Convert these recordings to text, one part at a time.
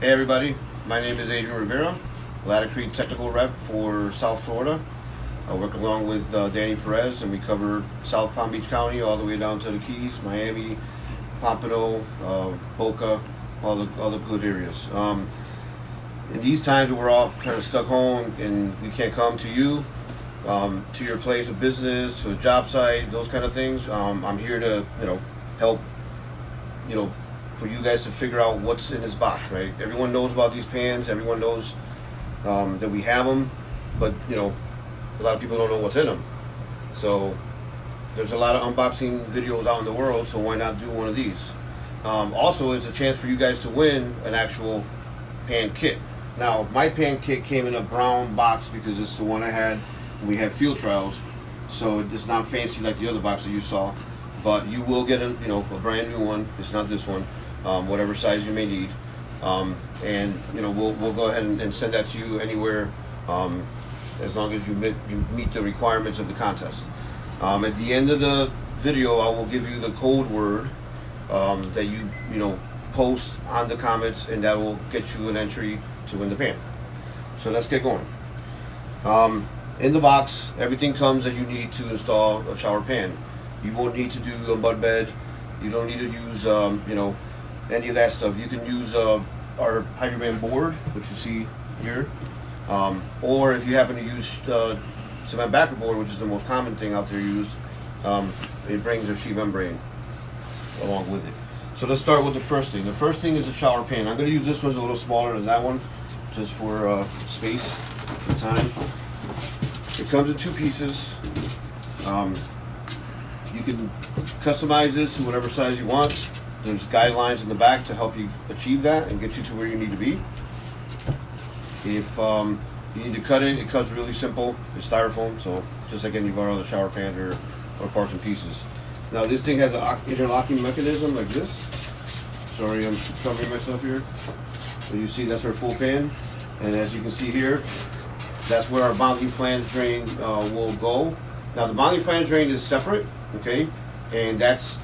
Hey everybody, my name is Adrian Rivera, Laticrete technical rep for South Florida. I work along with Danny Perez, and we cover South Palm Beach County all the way down to the Keys, Miami, Pompano, Boca, all the good areas. In these times where we're all kind of stuck home and we can't come to you, to your place of business, to a job site, those kind of things, I'm here to help for you guys to figure out what's in this box, right? Everyone knows about these pans. Everyone knows that we have them, but a lot of people don't know what's in them. So there's a lot of unboxing videos out in the world, so why not do one of these? Also, it's a chance for you guys to win an actual pan kit. Now, my pan kit came in a brown box because it's the one I had when we had field trials, so it's not fancy like the other box that you saw, but you will get a brand new one. It's not this one. Whatever size you may need, and we'll go ahead and send that to you anywhere, as long as you meet the requirements of the contest. At the end of the video, I will give you the code word that you post on the comments, and that will get you an entry to win the pan. So let's get going. In the box, everything comes that you need to install a shower pan. You won't need to do a mud bed. You don't need to use any of that stuff. You can use our Hydroban board, which you see here, or if you happen to use cement backer board, which is the most common thing out there used, it brings a sheet membrane along with it. So let's start with the first thing. The first thing is a shower pan. I'm going to use this one. It's a little smaller than that one, just for space and time. It comes in two pieces. You can customize this to whatever size you want. There's guidelines in the back to help you achieve that and get you to where you need to be. If you need to cut it, it cuts really simple. It's styrofoam, so just like any of our other shower pans or parts and pieces. Now this thing has an interlocking mechanism like this. Sorry, I'm covering myself here. So you see that's our full pan, and as you can see here, that's where our bonding flange drain will go. Now the bonding flange drain is separate, okay, and that's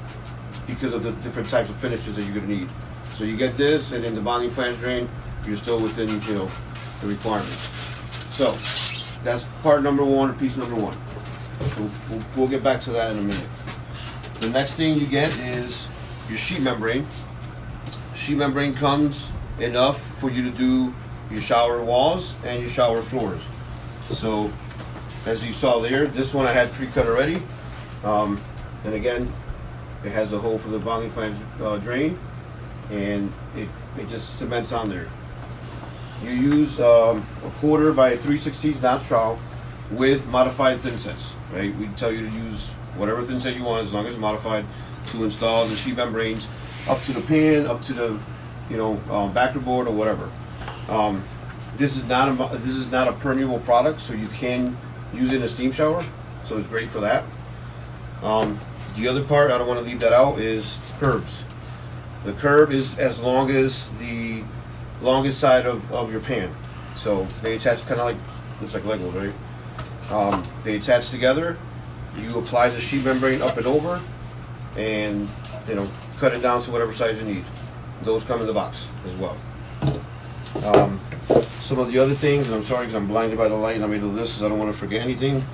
because of the different types of finishes that you're going to need. So you get this, and then the bonding flange drain, you're still within the requirements. So that's part number one, or piece number one. We'll get back to that in a minute. The next thing you get is your sheet membrane. Sheet membrane comes enough for you to do your shower walls and your shower floors. So as you saw there, this one I had pre-cut already, and again, it has a hole for the bonding flange drain, and it just cements on there. You use a 1/4 by 3/16 notch trowel with modified thin sets. Right? We tell you to use whatever thin set you want, as long as it's modified, to install the sheet membranes up to the pan, up to the backer board or whatever. This is not a permeable product, so you can use it in a steam shower. So it's great for that. The other part, I don't want to leave that out, is curbs. The curb is as long as the longest side of your pan. So they attach kind of like, looks like Legos, right? They attach together. You apply the sheet membrane up and over, and cut it down to whatever size you need. Those come in the box as well. Some of the other things, and I'm sorry because I'm blinded by the light and I'm able to do this because I don't want to forget anything.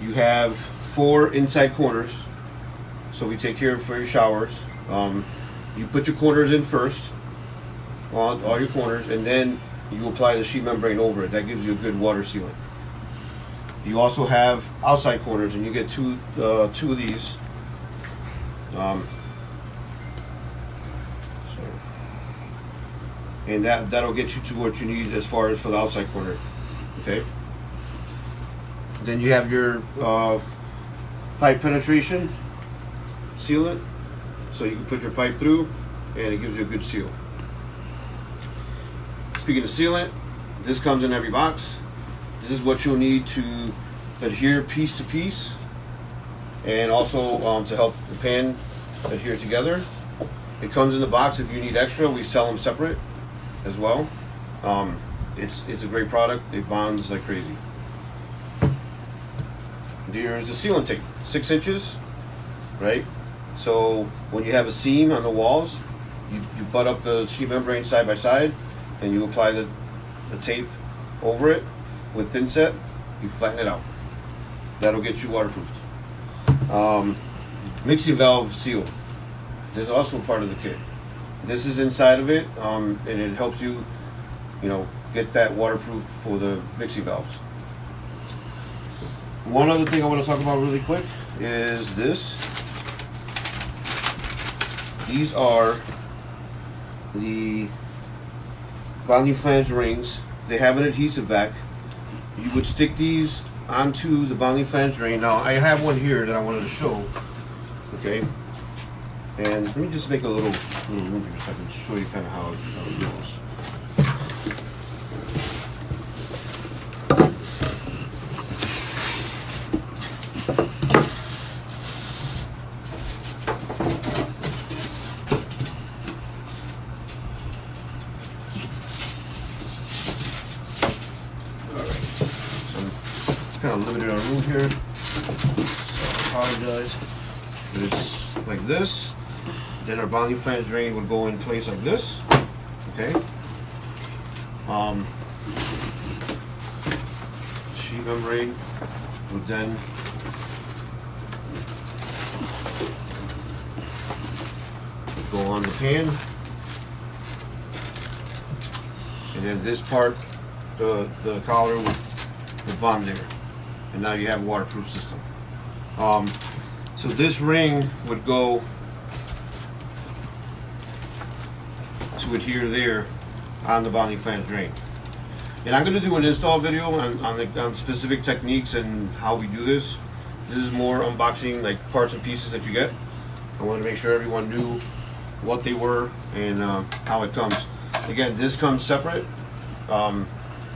You have 4 inside corners. So we take care of for your showers. You put your corners in first, all your corners, and then you apply the sheet membrane over it. That gives you a good water sealant. You also have outside corners, and you get two of these. And that'll get you to what you need as far as for the outside corner. Okay. Then you have your pipe penetration sealant, so you can put your pipe through and it gives you a good seal. Speaking of sealant, this comes in every box. This is what you'll need to adhere piece to piece, and also to help the pan adhere together. It comes in the box. If you need extra, we sell them separate as well. It's a great product. It bonds like crazy. There's the sealant tape, 6 inches, right? So when you have a seam on the walls, you butt up the sheet membrane side by side, and you apply the tape over it with thin set. You flatten it out. That'll get you waterproofed. Mixing valve seal. This is also part of the kit. This is inside of it, and it helps you, get that waterproof for the mixing valves. One other thing I want to talk about really quick is this. These are the bonding flange rings. They have an adhesive back. You would stick these onto the bonding flange drain. Now I have one here that I wanted to show. Okay, and let me just make a little room here so I can show you kind of how it goes. Kind of limited our room here, so I apologize. It's like this. Then our bonding flange drain would go in place like this. Okay. Sheet membrane would then go on the pan, and then this part, the collar would bond there. And now you have a waterproof system. So this ring would go to adhere there on the bonding flange drain. And I'm going to do an install video on specific techniques and how we do this. This is more unboxing, like parts and pieces that you get. I wanted to make sure everyone knew what they were and how it comes. Again, this comes separate. Come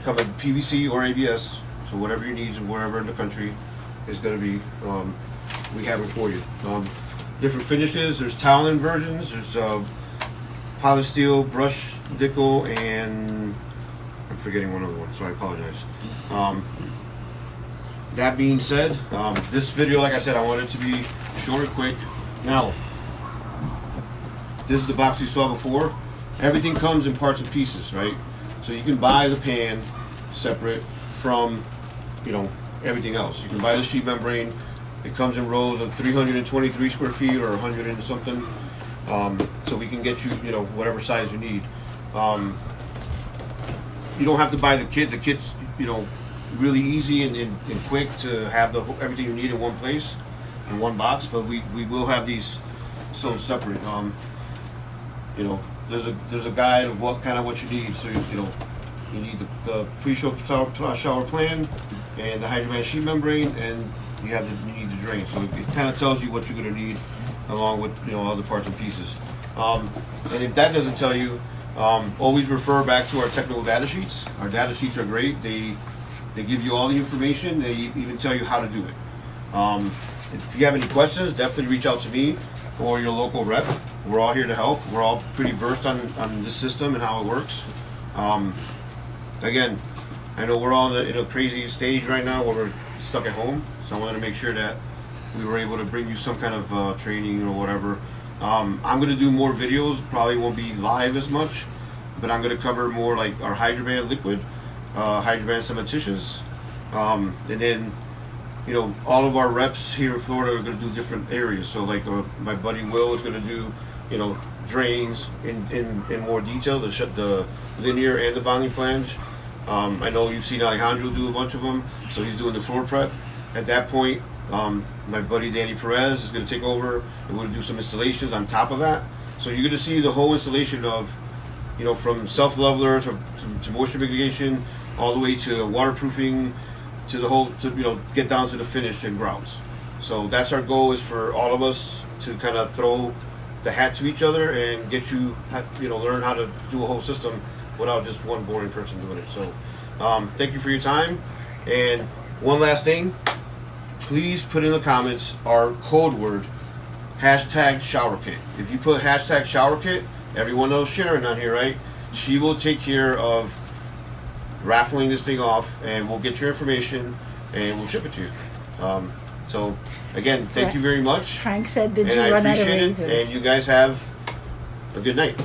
in PVC or ABS. So whatever you need, wherever in the country is going to be, we have it for you. Different finishes. There's Talon versions. There's polysteel, brush nickel, and I'm forgetting one other one, so I apologize. That being said, this video, like I said, I want it to be short and quick. Now, this is the box you saw before. Everything comes in parts and pieces, right? So you can buy the pan separate from everything else. You can buy the sheet membrane. It comes in rows of 323 square feet or 100 and something. So we can get you, whatever size you need. You don't have to buy the kit. The kit's, really easy and quick to have everything you need in one place, in one box. But we will have these sold separate. There's a guide of what you need. So you need the pre-shower plan and the hydroman sheet membrane, and you need the drain. So it kind of tells you what you're going to need, along with other parts and pieces. And if that doesn't tell you, always refer back to our technical data sheets. Our data sheets are great. They give you all the information. They even tell you how to do it. If you have any questions, definitely reach out to me or your local rep. We're all here to help. We're all pretty versed on this system and how it works. Again, I know we're all in a crazy stage right now where we're stuck at home, so I wanted to make sure that we were able to bring you some kind of training or whatever. I'm going to do more videos. Probably won't be live as much, but I'm going to cover more like our hydroban liquid, hydroban cementitious, and then all of our reps here in Florida are going to do different areas. So like my buddy Will is going to do drains in more detail, the linear and the bonding flange. I know you've seen Alejandro do a bunch of them, so he's doing the floor prep. At that point, my buddy Danny Perez is going to take over, and we're going to do some installations on top of that. So you're going to see the whole installation of, from self-leveler to moisture mitigation, all the way to waterproofing, to the whole, get down to the finish and grouts. So that's our goal, is for all of us to kind of throw the hat to each other and get you, learn how to do a whole system without just one boring person doing it. So thank you for your time. And one last thing, please put in the comments our code word, #showerkit. If you put #showerkit, everyone knows Sharon on here, right? She will take care of raffling this thing off, and we'll get your information and we'll ship it to you. So again, thank you very much. Frank said, "Did and you I run out of appreciate it. razors?" And you guys have a good night.